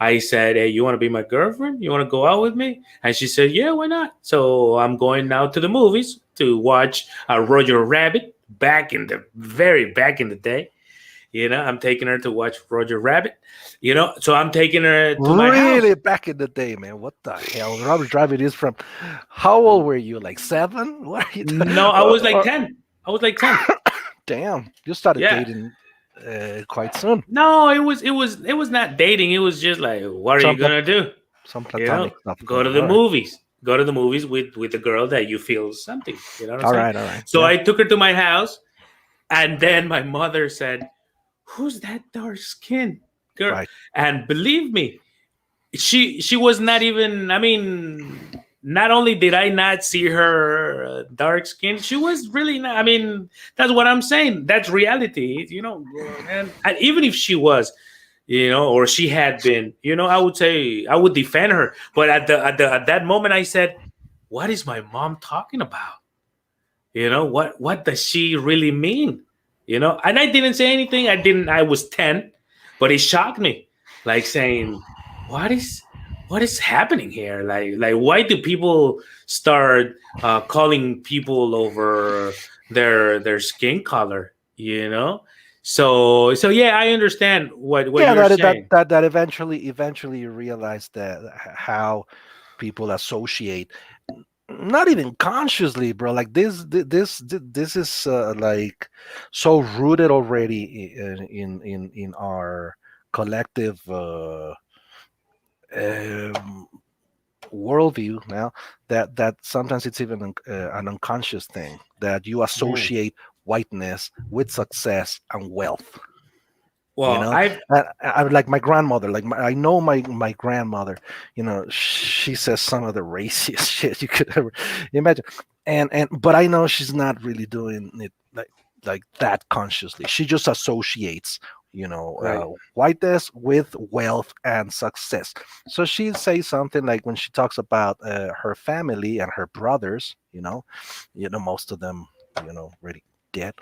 I said, hey, you want to be my girlfriend? You want to go out with me? And she said, yeah, why not? So I'm going now to the movies to watch Roger Rabbit, back in the very back in the day. You know, I'm taking her to watch Roger Rabbit. You know, so I'm taking her to my house.
really back in the day, man. What the hell? Robert Driving is from. How old were you? Like 7? What are you?
No, I was like 10. I was like 10.
Damn, you started
Yeah.
dating quite soon.
No, it was not dating. It was just like, what are you
Some
gonna do?
some
You know,
platonic stuff
go
going
to
on.
the
All right,
movies. Go to the movies with the girl that you feel something. You know what I'm
all
saying?
right, all right.
So
Yeah,
I took her to my house, and then my mother said, "Who's that dark skinned girl?"
right.
And believe me, she was not even. I mean, not only did I not see her dark skin, she was really not. I mean, that's what I'm saying. That's reality, you know. And even if she was, you know, or she had been, you know, I would say I would defend her. But at that moment, I said, "What is my mom talking about? You know, what does she really mean? You know?" And I didn't say anything. I didn't. I was 10, but it shocked me, like saying, "What is?" what is happening here? Like why do people start calling people over their skin color? You know. So yeah, I understand what
Yeah,
you're
that that
saying.
that that eventually you realize that how people associate, not even consciously, bro. Like this is like so rooted already in our collective um, worldview now, that sometimes it's even an unconscious thing, that you
Hmm.
associate whiteness with success and wealth. You
Well,
know,
I've
I like my grandmother, like I know my grandmother, you know, she says some of the raciest shit you could ever imagine. And but I know she's not really doing it like that consciously. She just associates, you know,
right.
whiteness with wealth and success. So she says something like, when she talks about her family and her brothers, most of them, already dead.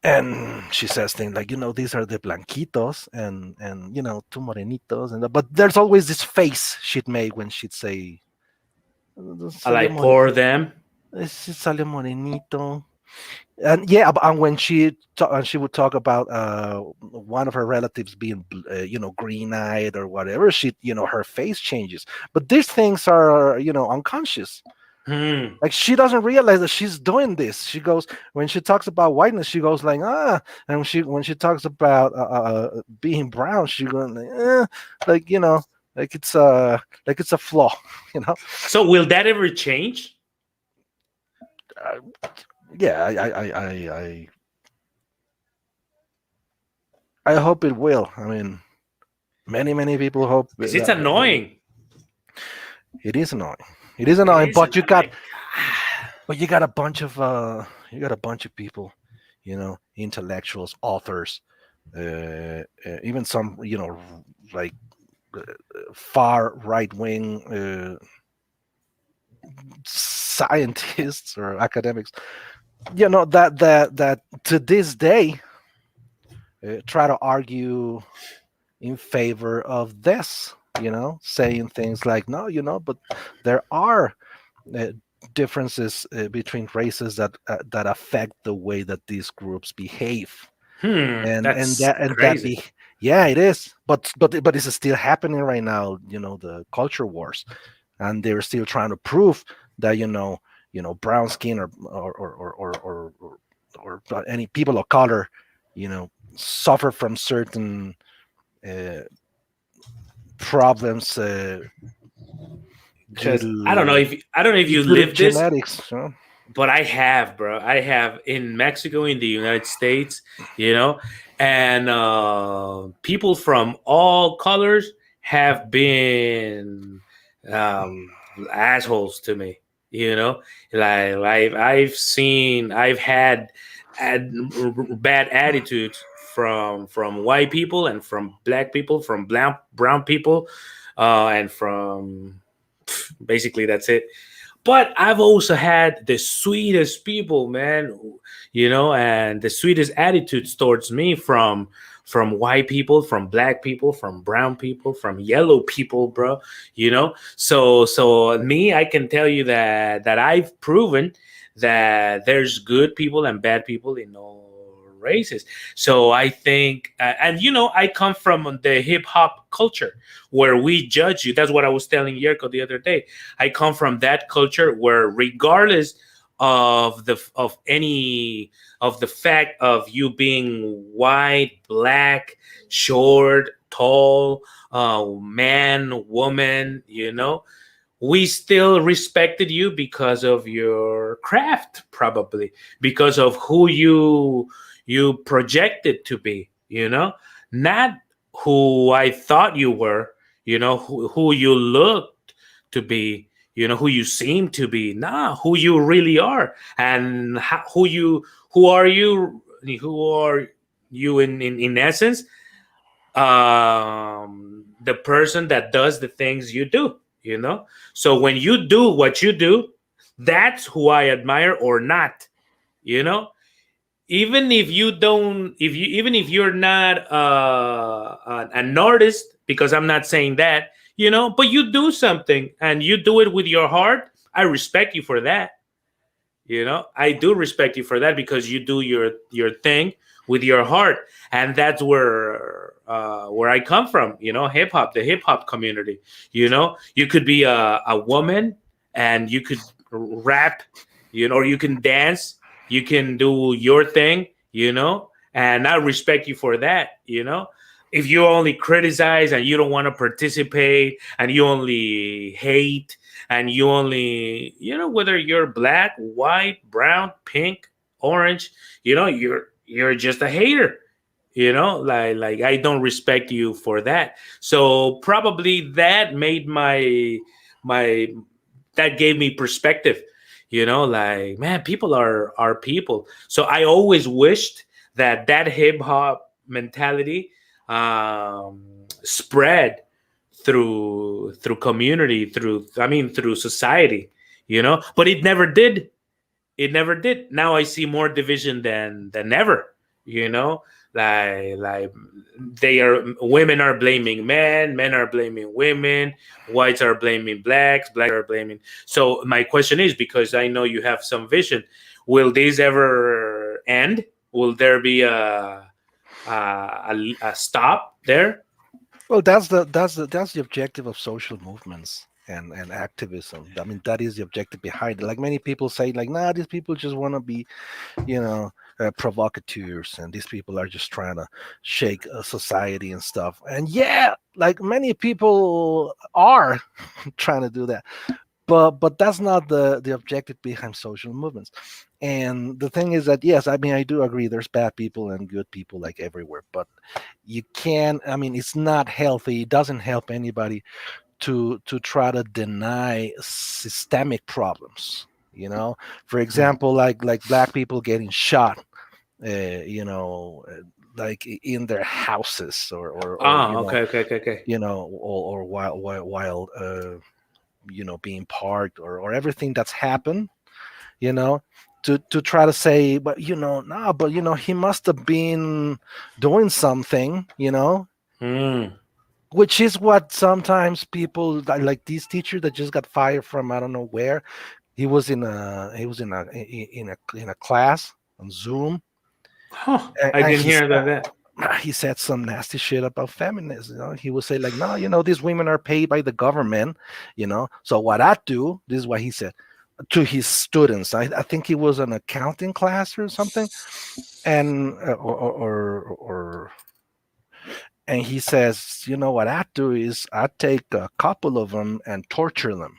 And she says things like, these are the blanquitos, and two morenitos, but there's always this face she'd make when she'd say,
I
salió
like pour them.
salió morenito. And yeah, and when she would talk about one of her relatives being green eyed or whatever, she, her face changes. But these things are, unconscious.
Hmm.
Like, she doesn't realize that she's doing this. She goes, when she talks about whiteness, she goes like, and when she talks about being brown, she goes like, like, like it's a flaw. you know.
So will that ever change?
Uh, yeah, I hope it will. I mean, many people hope
Because it's
that
annoying.
it is annoying. It is
It
annoying,
is
but
like
you got a bunch of people, intellectuals, authors, even some, like uh, far right wing scientists or academics, that to this day try to argue in favor of this, saying things like, no, but there are uh, differences between races that affect the way that these groups behave, and
that's
that
crazy.
be yeah, it is, but it's still happening right now, the culture wars, and they're still trying to prove that, brown skin or any people of color, suffer from certain uh, problems due
Because
to
I don't know if you
due to
live this,
genetics.
but I have, bro. I have in Mexico, in the United States, and people from all colors have been um, assholes to me. You know, like I've had bad attitudes from white people and from black people, from brown people, and from basically that's it. But I've also had the sweetest people, man, and the sweetest attitudes towards me from white people, from black people, from brown people, from yellow people, bro. So me, I can tell you that I've proven that there's good people and bad people in all races. So I think, and I come from the hip hop culture where we judge you. That's what I was telling Yerko the other day. I come from that culture where, regardless of any of the fact of you being white, black, short, tall, man, woman, we still respected you because of your craft, probably because of who you projected to be, not who I thought you were, who you looked to be, who you seem to be. Nah, who you really are, and who are you, in essence, the person that does the things you do, so when you do what you do, that's who I admire or not, you know even if you don't if you even if you're not an artist, because I'm not saying that, but you do something and you do it with your heart. I respect you for that. I do respect you for that because you do your thing with your heart, and that's where I come from. Hip hop, the hip hop community. You could be a woman and you could rap, or you can dance, you can do your thing, and I respect you for that. If you only criticize and you don't want to participate and you only hate and you only, whether you're black, white, brown, pink, orange, you're just a hater. Like I don't respect you for that. So probably that made my that gave me perspective. Like, man, people are people. So I always wished that hip hop mentality spread through community, through society, but it never did. Now I see more division than ever. Like women are blaming men are blaming women, whites are blaming blacks are blaming. So my question is, because I know you have some vision, will this ever end? Will there be a stop there?
Well, that's the objective of social movements and activism. I mean, that is the objective behind it. Like many people say, like, nah, these people just want to be, provocateurs, and these people are just trying to shake society and stuff. And yeah, like many people are trying to do that, but that's not the objective behind social movements. And the thing is that, yes, I mean, I do agree there's bad people and good people like everywhere, but you can, I mean, it's not healthy, it doesn't help anybody to try to deny systemic problems. For example, like black people getting shot, uh, you know like in their houses, or
Okay, okay, okay, okay.
or while being parked, or everything that's happened, you know to try to say, but no, but he must have been doing something,
Hmm.
which is what sometimes people like this teacher that just got fired from I don't know where. He was in a class on Zoom,
Huh.
and,
I
and
didn't
he
hear
said,
that.
he said some nasty shit about feminism. He would say like, no, these women are paid by the government, so what I do, this is what he said to his students. I think he was an accounting class or something, and and he says, what I do is I take a couple of them and torture them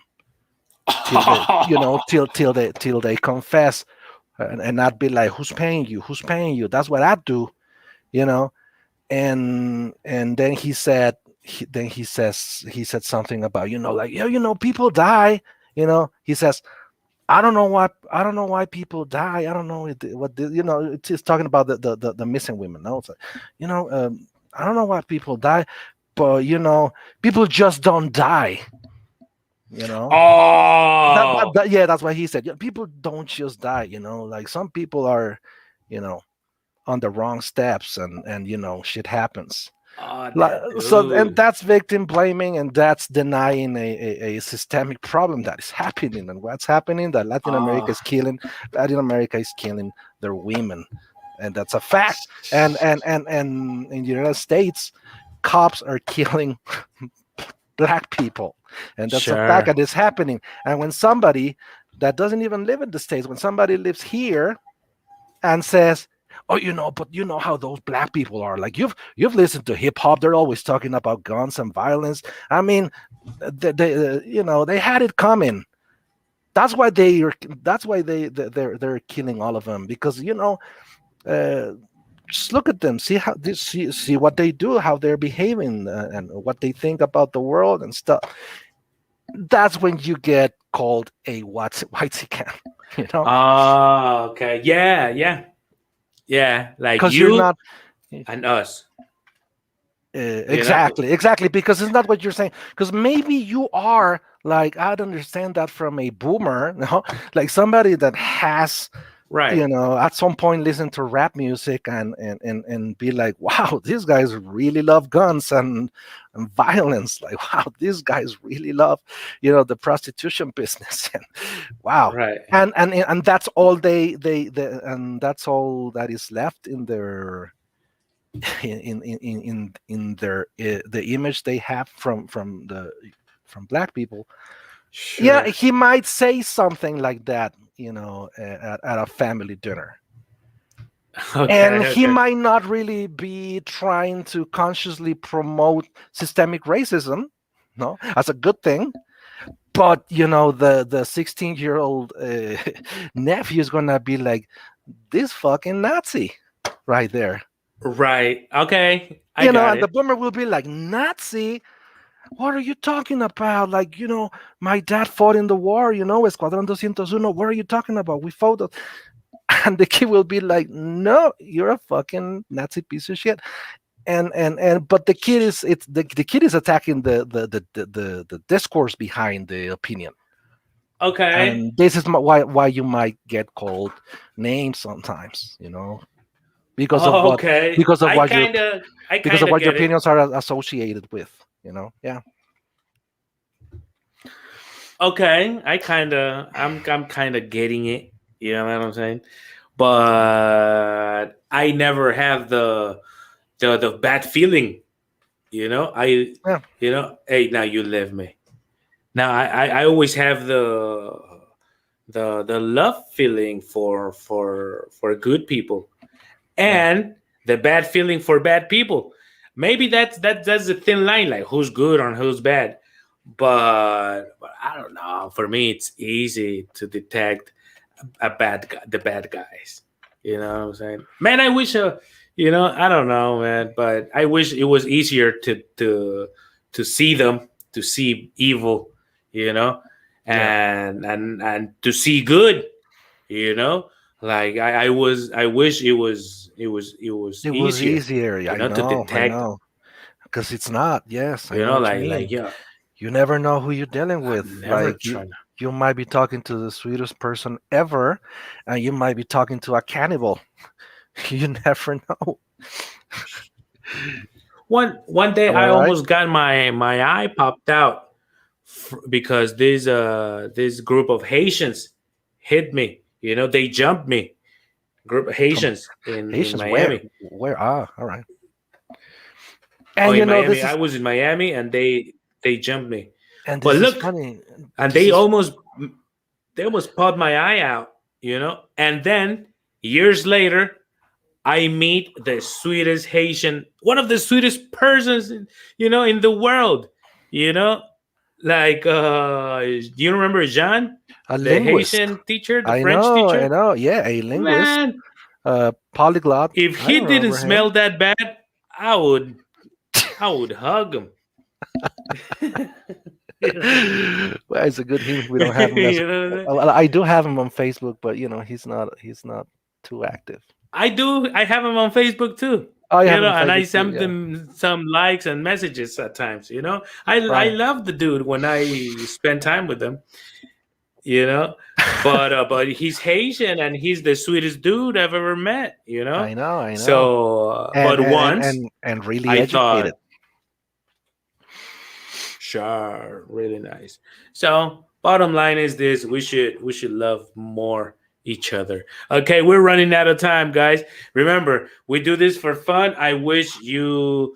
till they, till they confess, and not be like, who's paying you, that's what I do, you know and then he said something about, like, yeah, people die, he says, I don't know why people die. I don't know it's talking about the missing women. No, it's like, I don't know why people die, but people just don't die. You know
Oh,
yeah, that's what he said. Yeah, people don't just die. Like some people are, you know, on the wrong steps, and shit happens.
that
So, and
dude.
that's victim blaming, and that's denying a systemic problem that is happening. And what's happening, that
Oh,
Latin America is killing their women, and that's a fact. And in the United States, cops are killing black people, and that's a fact,
sure.
and it's happening. And when somebody that doesn't even live in the States, when somebody lives here and says, "Oh, but you know how those black people are. Like, you've listened to hip hop. They're always talking about guns and violence. I mean, they had it coming. That's why they're killing all of them, because uh, just look at them, see what they do, how they're behaving, and what they think about the world and stuff. That's when you get called a white can, you know,
Oh, okay. Yeah, yeah, yeah. Like
because you're
you
not.
and us. You know.
Exactly, because it's not what you're saying. Because maybe you are like, I'd understand that from a boomer, no, like somebody that has
Right.
At some point listen to rap music and be like, wow, these guys really love guns and violence. Like, wow, these guys really love, the prostitution business. And wow.
Right.
And that's all they and that's all that is left in their in their the image they have from black people. Yeah,
Sure.
he might say something like that, at a family dinner. And
Okay.
he
Okay.
might not really be trying to consciously promote systemic racism, no, as a good thing. But the 16-year-old nephew is gonna be like, this fucking Nazi right there.
Right. Okay. I got
And the
it.
boomer will be like, Nazi? What are you talking about? Like, my dad fought in the war, Escuadrón 201. What are you talking about? We fought. And the kid will be like, no, you're a fucking Nazi piece of shit. But the kid is the kid is attacking the discourse behind the opinion.
Okay.
And this is why you might get called names sometimes, because of
Oh,
what
okay.
because of
I
what your
kind of I
because
kind
of
of
what your
get it.
opinions are associated with, yeah.
Okay. I'm kind of getting it. You know what I'm saying? But I never have the bad feeling. I
Yeah.
hey, now you left me. Now I always have the love feeling for good people,
Yeah.
and the bad feeling for bad people. Maybe that's a thin line, like who's good and who's bad. But I don't know. For me, it's easy to detect the bad guys. You know what I'm saying? Man, I wish I don't know, man, but I wish it was easier to see them, to see evil, you know,
Yeah.
and to see good, you know. Like I wish it was
It was
easier,
easier. Yeah, I
to
know, I
detect,
know. Because it's not. Yes, I know what you
like
mean.
yeah,
You never know who you're dealing with.
I'm never
Like,
trying.
you might be talking to the sweetest person ever, and you might be talking to a cannibal. You never know.
One day
Am I
I
right?
almost got my eye popped out because this group of Haitians hit me. They jumped me. Group of
From
Haitians in
Haitians, where?
Miami.
Where? Ah, all right.
Oh,
And
in Miami,
this
I
is
was in Miami, and they jumped me.
and
But
this is
look,
funny.
and
This is
they almost popped my eye out. And then years later, I meet the sweetest Haitian, one of the sweetest persons, in the world. You know, like do you remember Jean,
a
the
linguist.
Haitian teacher, the
I
French
know, I
teacher?
know. Yeah, a linguist,
Man,
polyglot.
if
I
he didn't
remember him.
smell that bad, I would I would hug him. you know,
Well, it's a good him. We don't have him as.
you know what I'm saying?
Well, I do have him on Facebook, but he's not too active.
I do. I have him on Facebook too.
Oh, you have him on
And I
Facebook too.
send
Yeah.
them some likes and messages at times. I
Right.
love the dude when I spend time with him. You know, but he's Haitian and he's the sweetest dude I've ever met.
I know. I know.
So,
And
but
and and
once
and, and really
I
educated.
thought, sure, really nice. So, bottom line is this: we should love more each other. Okay, we're running out of time, guys. Remember, we do this for fun. I wish you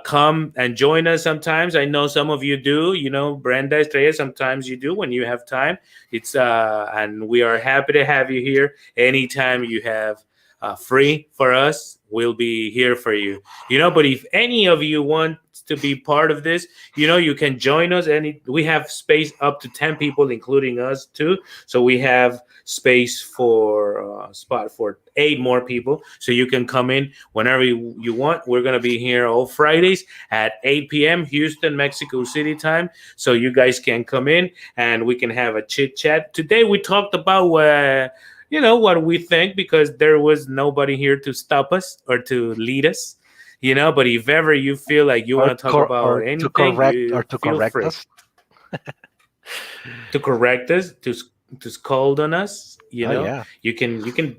come and join us sometimes. I know some of you do. Brenda Estrella, sometimes you do when you have time. It's and we are happy to have you here anytime you have free for us. We'll be here for you. But if any of you want to be part of this, you can join us. We have space up to 10 people, including us too. So we have space for spot for 8 more people. So you can come in whenever you want. We're gonna be here all Fridays at 8 p.m. Houston, Mexico City time. So you guys can come in and we can have a chit chat. Today we talked about what we think, because there was nobody here to stop us or to lead us. But if ever you feel like you want to talk about
To
anything,
correct
you
or to
feel
correct
free
us.
to correct us, to to scold on us,
Oh yeah.
you can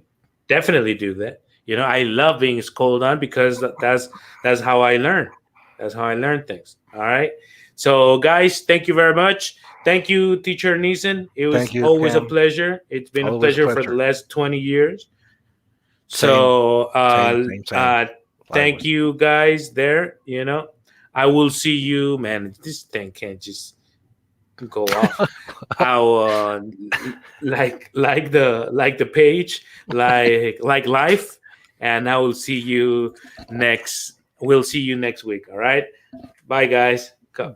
definitely do that. I love being scolded on because that's how I learn. That's how I learn things. All right. So guys, thank you very much. Thank you, Teacher Neeson. It
Thank
was
you,
always a
Ken.
pleasure. It's been a
Always a
pleasure for the
pleasure.
last 20 years.
Same,
So
same.
thank
Likewise.
you guys there. I will see you, man. This thing can't just go off. Our like the page, like life, and I will see you next. We'll see you next week. All right. Bye, guys. Go.